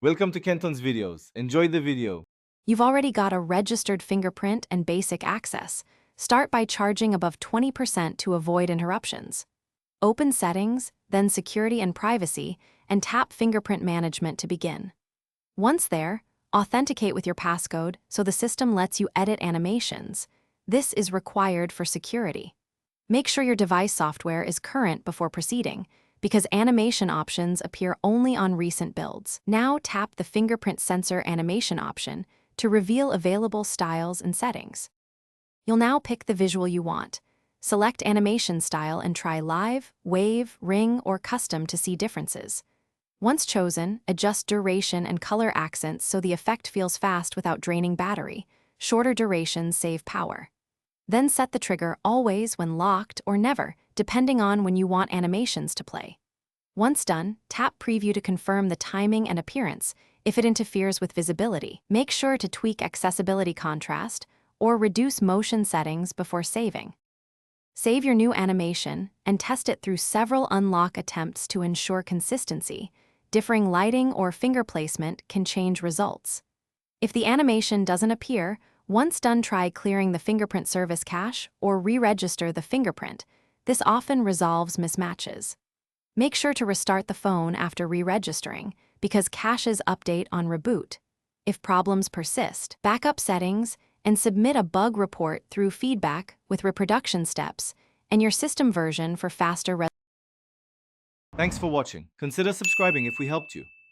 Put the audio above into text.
Welcome to Kenton's videos. Enjoy the video. You've already got a registered fingerprint and basic access. Start by charging above 20% to avoid interruptions. Open Settings, then Security and Privacy, and tap Fingerprint Management to begin. Once there, authenticate with your passcode so the system lets you edit animations. This is required for security. Make sure your device software is current before proceeding, because animation options appear only on recent builds. Now tap the Fingerprint Sensor Animation option to reveal available styles and settings. You'll now pick the visual you want. Select animation style and try live, wave, ring, or custom to see differences. Once chosen, adjust duration and color accents so the effect feels fast without draining battery. Shorter durations save power. Then set the trigger always when locked or never, depending on when you want animations to play. Once done, tap Preview to confirm the timing and appearance. If it interferes with visibility, make sure to tweak accessibility contrast or reduce motion settings before saving. Save your new animation and test it through several unlock attempts to ensure consistency. Differing lighting or finger placement can change results. If the animation doesn't appear, once done, try clearing the fingerprint service cache or re-register the fingerprint. This often resolves mismatches. Make sure to restart the phone after re-registering, because caches update on reboot. If problems persist, back up settings and submit a bug report through feedback with reproduction steps and your system version for faster resolution. Thanks for watching. Consider subscribing if we helped you.